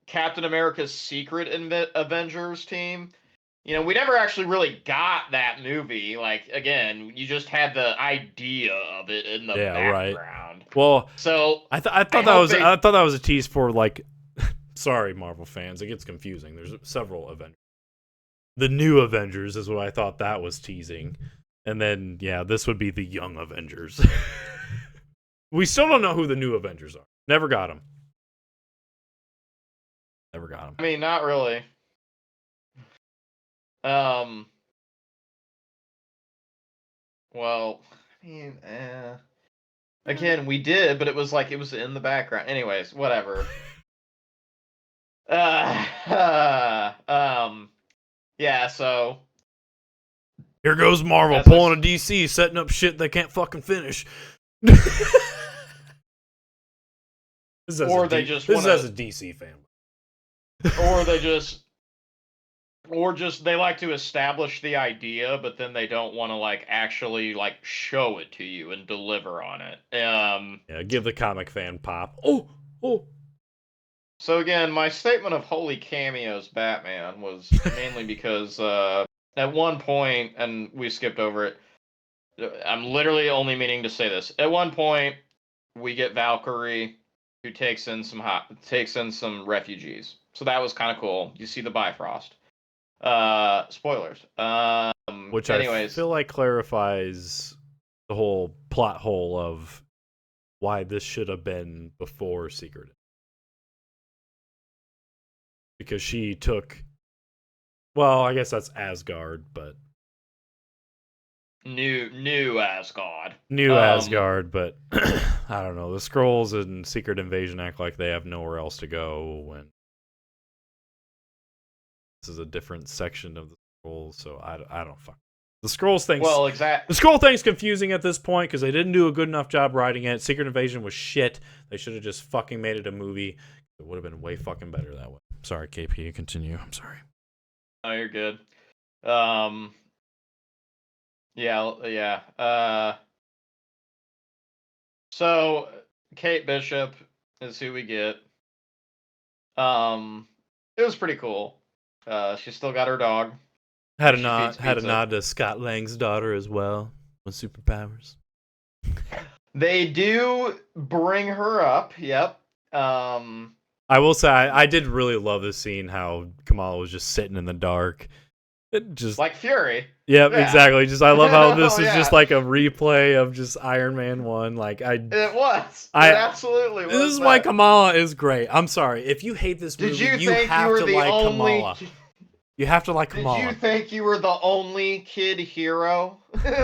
Captain America's Secret Avengers team. We never actually really got that movie. Like, again, you just had the idea of it in the yeah, right. background. Well, So I thought that was a tease for like. Sorry, Marvel fans, it gets confusing. There's several Avengers. The new Avengers is what I thought that was teasing, and then yeah, this would be the Young Avengers. We still don't know who the new Avengers are. Never got them. Never got them. I mean, not really. Um. Well, I mean, again, we did, but it was like it was in the background. Anyways, whatever. Yeah. So Here goes Marvel as I pulling a DC, setting up shit they can't fucking finish. This is as or a they D- just this want is as a to, DC fan. or they just, or just they like to establish the idea, but then they don't want to like actually like show it to you and deliver on it. Yeah, give the comic fan pop. Oh. So again, my statement of holy cameos Batman was mainly because at one point, and we skipped over it, I'm literally only meaning to say this. At one point, we get Valkyrie, who takes in some refugees. So that was kind of cool. You see the Bifrost. Spoilers. Which I Anyways, feel like clarifies the whole plot hole of why this should have been before Secret. Because she took, well, I guess that's Asgard, but new Asgard. new Asgard, but I don't know. The Skrulls and Secret Invasion act like they have nowhere else to go when this is a different section of the Skrulls, so I don't fuck. The Skrulls thing's Well, exactly. The Skrull thing's confusing at this point because they didn't do a good enough job writing it. Secret Invasion was shit. They should have just fucking made it a movie. It would have been way fucking better that way. Sorry, KP, continue. I'm sorry. Oh, you're good. Yeah. So Kate Bishop is who we get. It was pretty cool. She still got her dog. Had a She feeds pizza. nod to Scott Lang's daughter as well with superpowers. They do bring her up. Yep. I will say I did really love this scene. How Kamala was just sitting in the dark. It just like Fury. Yep, Yeah. exactly. Just I love how this Oh, is yeah. just like a replay of just Iron Man 1. Like It was. It absolutely was. This is why Kamala is great. I'm sorry. If you hate this movie, Did you you think have you were to the like only Kamala. You have to like Kamala. Did you think you were the only kid hero?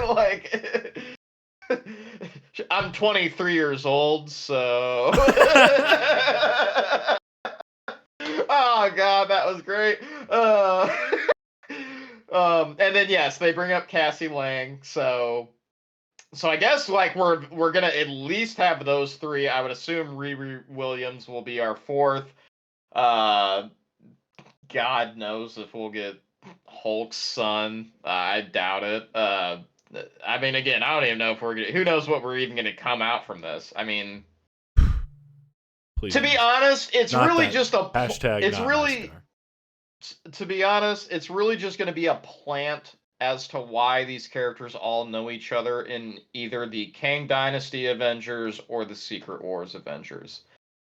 Like, I'm 23 years old, so. Oh god, that was great. And then yes, they bring up Cassie Lang, so I guess like we're gonna at least have those three. I would assume Riri Williams will be our fourth. God knows if we'll get Hulk's son. I doubt it. I mean, again, I don't even know if we're gonna. Who knows what we're even gonna come out from this? I mean, Please to be honest, it's not really that. just a. Hashtag It's not really, NASCAR. to be honest, it's really just gonna be a plant as to why these characters all know each other in either the Kang Dynasty Avengers or the Secret Wars Avengers.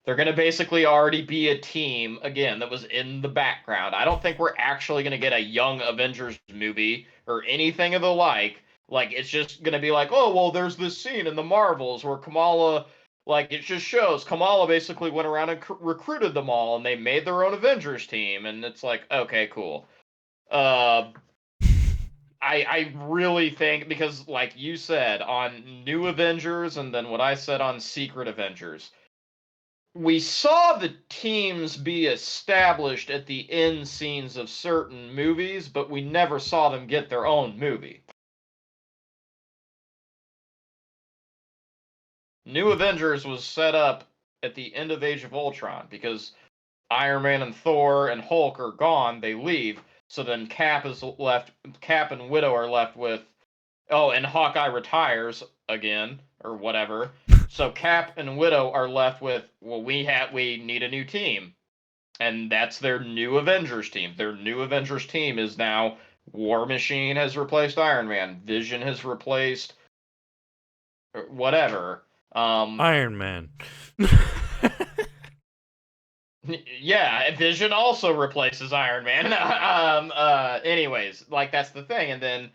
They're going to basically already be a team, again, that was in the background. I don't think we're actually going to get a Young Avengers movie or anything of the like. Like, it's just going to be like, oh, well, there's this scene in the Marvels where Kamala, like, it just shows Kamala basically went around and recruited them all, and they made their own Avengers team. And it's like, okay, cool. I really think, because, like you said, on New Avengers and then what I said on Secret Avengers, we saw the teams be established at the end scenes of certain movies, but we never saw them get their own movie. New Avengers was set up at the end of Age of Ultron, because Iron Man and Thor and Hulk are gone, they leave. So then Cap and Widow are left with, oh, and Hawkeye retires again or whatever. So Cap and Widow are left with, well, we need a new team. And that's their new Avengers team. Their new Avengers team is now War Machine has replaced Iron Man, Vision has replaced whatever. Iron Man. Yeah, Vision also replaces Iron Man. Anyways, like that's the thing. And then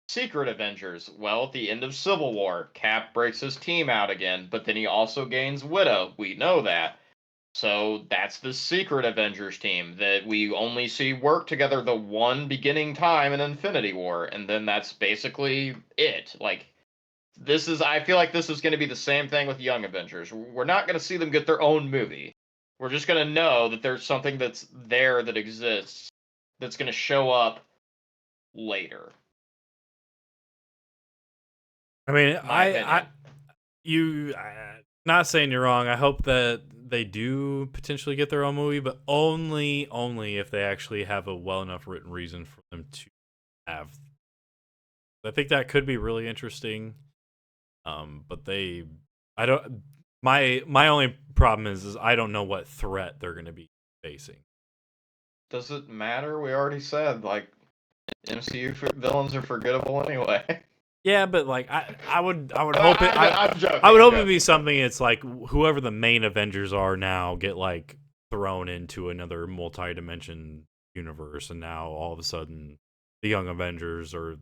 Secret Avengers. Well, at the end of Civil War, Cap breaks his team out again, but then he also gains Widow. We know that. So that's the Secret Avengers team that we only see work together the one beginning time in Infinity War, and then that's basically it. Like, I feel like this is going to be the same thing with Young Avengers. We're not going to see them get their own movie. We're just going to know that there's something that's there that exists that's going to show up later. I mean, not saying you're wrong. I hope that they do potentially get their own movie, but only if they actually have a well enough written reason for them to have. I think that could be really interesting. But my only problem is I don't know what threat they're going to be facing. Does it matter? We already said, like, MCU villains are forgettable anyway. Yeah, but like I would hope it. I'm joking. I would hope it'd be something. It's like whoever the main Avengers are now get like thrown into another multi-dimension universe, and now all of a sudden the Young Avengers are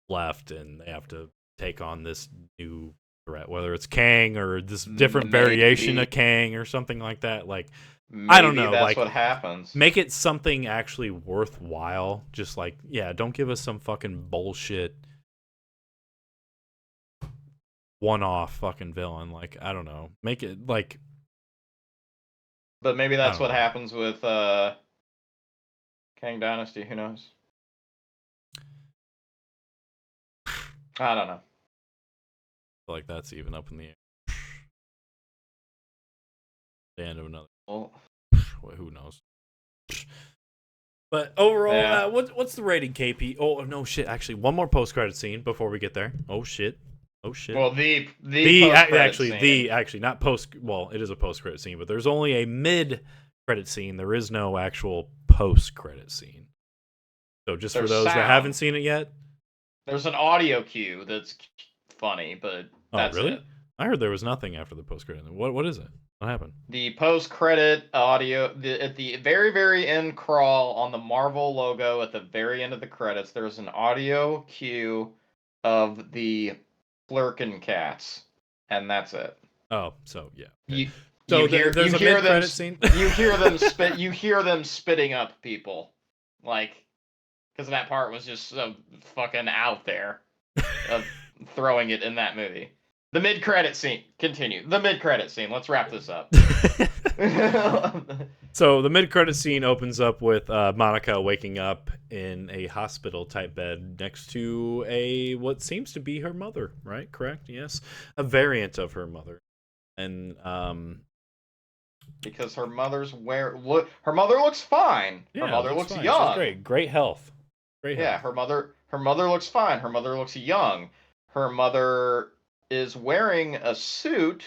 left, and they have to take on this new threat, whether it's Kang or this different variation of Kang or something like that. Like I don't know. That's like what happens. Make it something actually worthwhile. Just like don't give us some fucking bullshit one-off fucking villain. Like I don't know, make it like. But maybe that's what happens with Kang Dynasty. Who knows? I don't know. I feel like that's even up in the air. The end of another. Well, who knows? But overall, what's the rating, KP? Oh no, shit! Actually, one more post-credit scene before we get there. Oh shit! Well, actually not post. Well, it is a post-credit scene, but there's only a mid-credit scene. There is no actual post-credit scene. So just for those that haven't seen it yet, there's an audio cue that's funny, but that's really? it. I heard there was nothing after the post-credit. What is it? What happened? The post-credit audio at the very, very end crawl on the Marvel logo at the very end of the credits. There's an audio cue of the Flurkin cats, and that's it. Oh, so yeah. There's a mid-credit scene. You hear them spit. You hear them spitting up people, like, because that part was just so fucking out there, of throwing it in that movie. The mid-credit scene. Continue. The mid-credit scene. Let's wrap this up. So the mid-credit scene opens up with Monica waking up in a hospital-type bed next to what seems to be her mother, right? Correct? Yes. A variant of her mother. And because her mother's her mother looks fine. Yeah, her mother looks fine. young. She's great. Great health. Her mother looks fine. Her mother looks young. Her mother is wearing a suit.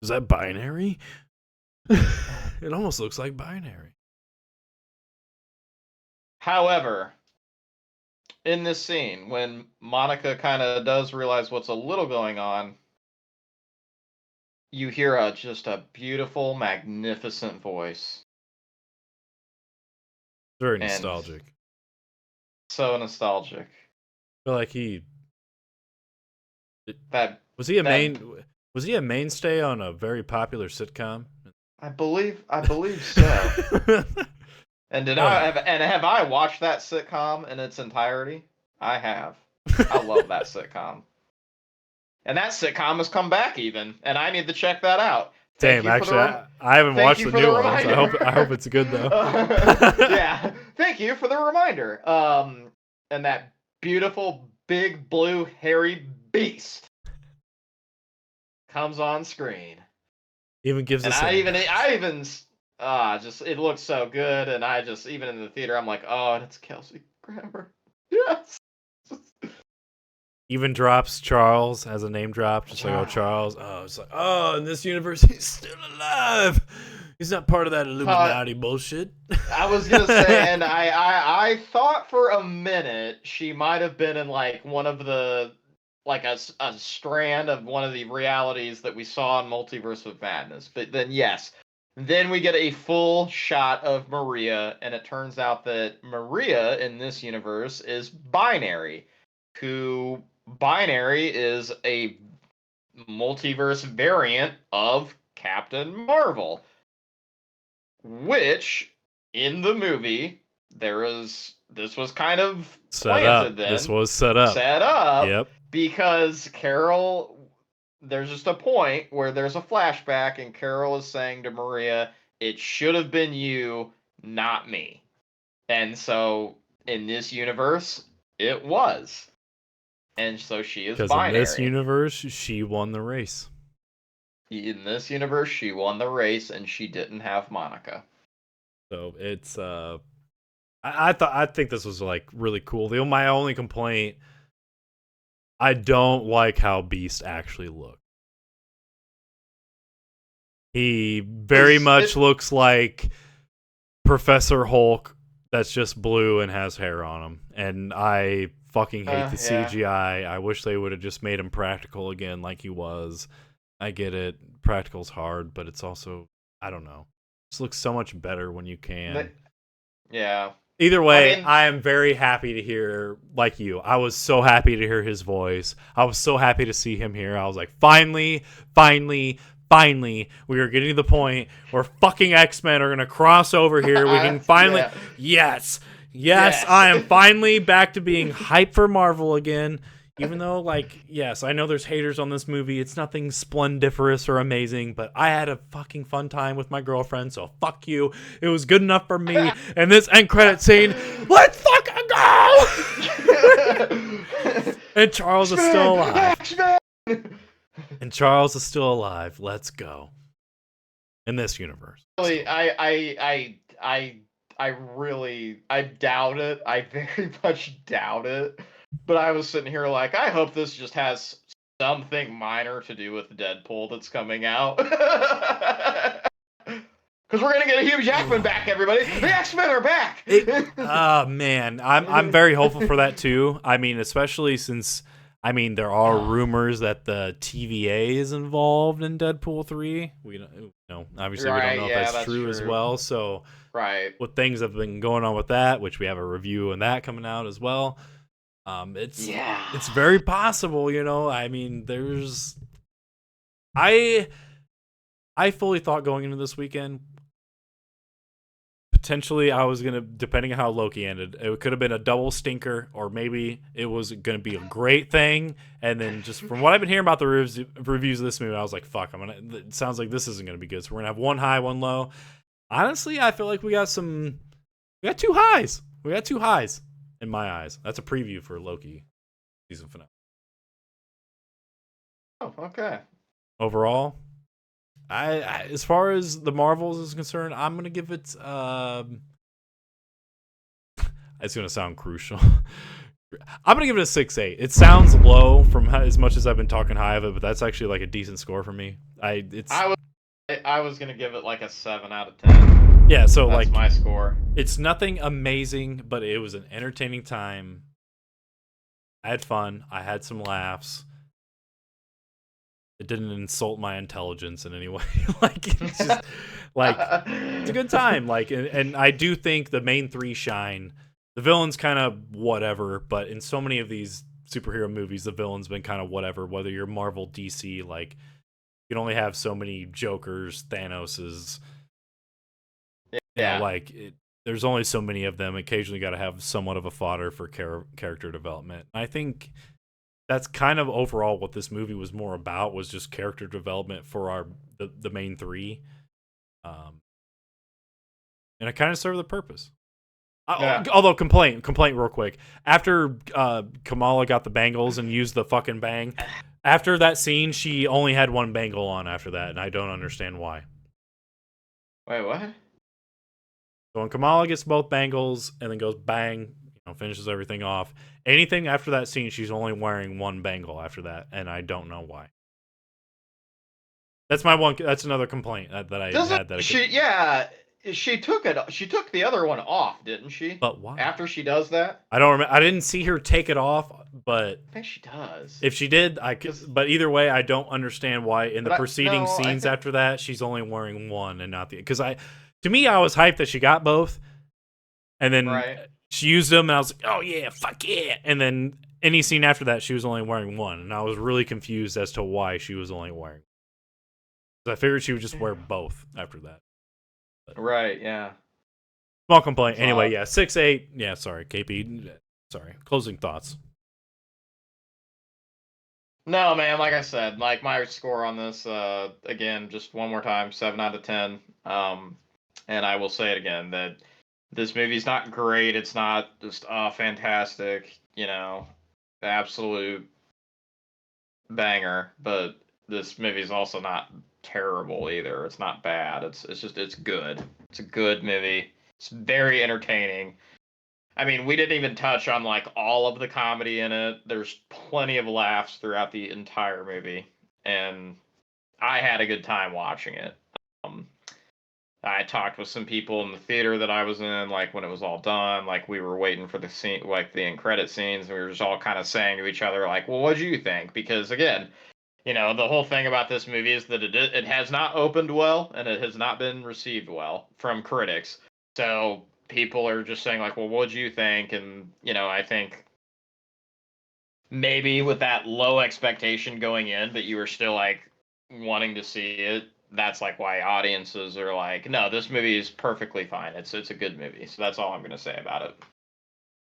Is that binary? It almost looks like binary. However, in this scene, when Monica kind of does realize what's a little going on, you hear just a beautiful, magnificent voice. Very nostalgic. So nostalgic. I feel like was he a mainstay on a very popular sitcom? I believe so. And have I watched that sitcom in its entirety? I have. I love that sitcom. And that sitcom has come back even, and I need to check that out. Damn, actually, I haven't watched the new one. So I hope it's good though. Yeah, thank you for the reminder. And that beautiful big blue hairy beast comes on screen. Even gives And us just it looks so good, and I just even in the theater I'm like, oh, and it's Kelsey Grammer. Yes. even drops Charles as a name drop, just like, oh, Charles. Oh, it's like, oh, in this universe he's still alive. He's not part of that Illuminati bullshit. I was gonna say, and I thought for a minute she might have been in like one of the like a strand of one of the realities that we saw in Multiverse of Madness. But then yes, then we get a full shot of Maria, and it turns out that Maria in this universe is Binary, who Binary is a multiverse variant of Captain Marvel, which in the movie this was kind of planted then. This was set up. Yep. Because Carol, there's just a point where there's a flashback and Carol is saying to Maria, it should have been you, not me. And so in this universe, it was. And so she is binary. In this universe, she won the race. In this universe, she won the race and she didn't have Monica. So it's I think this was like really cool. My only complaint, I don't like how Beast actually looked. He very much looks like Professor Hulk that's just blue and has hair on him. And I fucking hate the CGI. I wish they would have just made him practical again like he was. I get it. Practical's hard, but it's also, I don't know. This looks so much better when you can. Yeah. Either way, I am very happy to hear, like you, I was so happy to hear his voice. I was so happy to see him here. I was like, finally, we are getting to the point where fucking X-Men are going to cross over here. We can finally, yes, I am finally back to being hyped for Marvel again. Even though, like, yes, I know there's haters on this movie. It's nothing splendiferous or amazing, but I had a fucking fun time with my girlfriend, so fuck you. It was good enough for me. And this end credit scene, let's fucking go! And Charles is still alive. And Charles is still alive. Let's go. In this universe. Really, I doubt it. I very much doubt it. But I was sitting here like, I hope this just has something minor to do with Deadpool that's coming out. Because we're going to get Hugh Jackman back, everybody. The X-Men are back! Man. I'm very hopeful for that, too. I mean, especially since, there are rumors that the TVA is involved in Deadpool 3. We don't know. Obviously, we don't know if that's true as well. So, with things that have been going on with that, which we have a review on that coming out as well. It's very possible, there's I fully thought going into this weekend potentially I was gonna, depending on how Loki ended, it could have been a double stinker, or maybe it was gonna be a great thing. And then just from what I've been hearing about the reviews of this movie, I was like, fuck, it sounds like this isn't gonna be good, so we're gonna have one high, one low. Honestly, I feel like we got two highs in my eyes. That's a preview for Loki season finale. Oh, okay. Overall, I as far as the Marvels is concerned, I'm gonna give it. It's gonna sound crucial. I'm gonna give it a 6.8. It sounds low from as much as I've been talking high of it, but that's actually like a decent score for me. I was gonna give it like a 7 out of 10. Yeah, so that's my score. It's nothing amazing, but it was an entertaining time. I had fun. I had some laughs. It didn't insult my intelligence in any way. It's just it's a good time. And I do think the main three shine. The villain's kind of whatever, but in so many of these superhero movies, the villain's been kind of whatever. Whether you're Marvel, DC, you can only have so many Jokers, Thanoses. Yeah, there's only so many of them. Occasionally, got to have somewhat of a fodder for character development. I think that's kind of overall what this movie was more about, was just character development for the main three, and it kind of served the purpose. Although complaint real quick, after Kamala got the bangles and used the fucking bang, After that scene, she only had one bangle on after that, and I don't understand why. Wait, what? So when Kamala gets both bangles and then goes bang, finishes everything off. Anything after that scene, she's only wearing one bangle after that, and I don't know why. That's my one. That's another complaint that I had. That she took it. She took the other one off, didn't she? But why? After she does that, I don't remember. I didn't see her take it off, but I think she does. If she did, I could. But either way, I don't understand why in the preceding scenes after that, she's only wearing one and not the. Because to me, I was hyped that she got both, and then she used them, and I was like, "Oh yeah, fuck yeah!" And then any scene after that, she was only wearing one, and I was really confused as to why she was only wearing. I figured she would just wear both after that. But, right, yeah. Small complaint. Anyway, yeah, 6-8. Yeah, sorry, KP. Sorry. Closing thoughts. No, man, like I said, like my score on this, again, just one more time, 7 out of 10. And I will say it again, that this movie's not great. It's not just fantastic, absolute banger, but this movie's also not terrible either. It's not bad. It's good. It's a good movie. It's very entertaining. I mean, we didn't even touch on like all of the comedy in it. There's plenty of laughs throughout the entire movie, and I had a good time watching it. I talked with some people in the theater that I was in, like when it was all done, like we were waiting for the scene, like the end credit scenes, and we were just all kind of saying to each other, like, "Well, what do you think?" Because again, the whole thing about this movie is that it has not opened well, and it has not been received well from critics. So people are just saying like, well, what do you think? And I think maybe with that low expectation going in, but you were still like wanting to see it. That's like why audiences are like, no, this movie is perfectly fine. It's a good movie. So that's all I'm gonna say about it.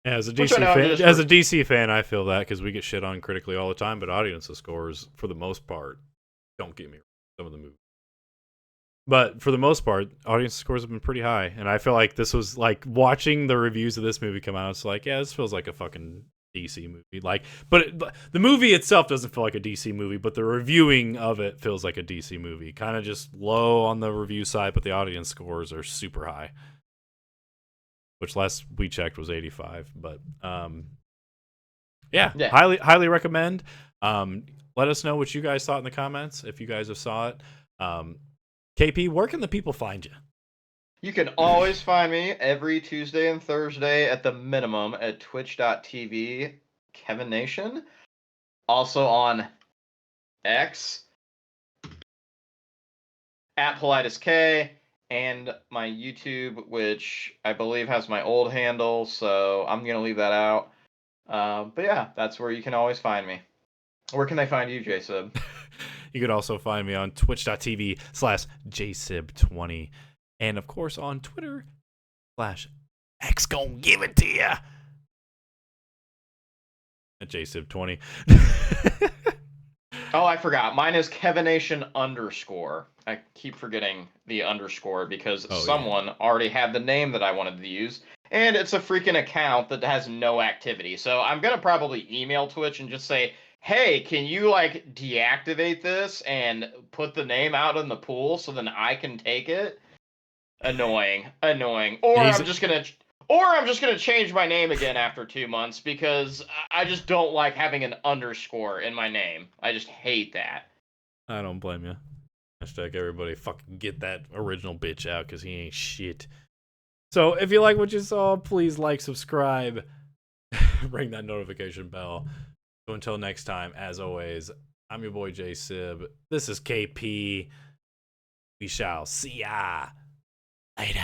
Yeah, as a DC fan, I feel that because we get shit on critically all the time, but audience scores for the most part, don't get me wrong, some of the movies. But for the most part, audience scores have been pretty high, and I feel like this was like watching the reviews of this movie come out. It's like, yeah, this feels like a fucking DC movie. Like, but the movie itself doesn't feel like a DC movie, but the reviewing of it feels like a DC movie. Kind of just low on the review side, but the audience scores are super high, which last we checked was 85. But yeah, highly recommend. Let us know what you guys thought in the comments if you guys have saw it. KP, where can the people find you? You can always find me every Tuesday and Thursday at the minimum at twitch.tv Kevin Nation. Also on X at PolitusK, and my YouTube, which I believe has my old handle, so I'm going to leave that out. But yeah, that's where you can always find me. Where can they find you, Jsib? You could also find me on twitch.tv/Jsib20. And of course on Twitter /X gon' give it to ya at Jsib20. Oh, I forgot. Mine is KevinNation_. I keep forgetting the underscore because someone already had the name that I wanted to use. And it's a freaking account that has no activity. So I'm going to probably email Twitch and just say, hey, can you like deactivate this and put the name out in the pool so then I can take it? Annoying. Or I'm just gonna change my name again after 2 months because I just don't like having an underscore in my name. I just hate that. I don't blame you. Hashtag everybody fucking get that original bitch out because he ain't shit. So if you like what you saw, please like, subscribe, ring that notification bell. So until next time, as always, I'm your boy Jsib. This is KP. We shall see ya later.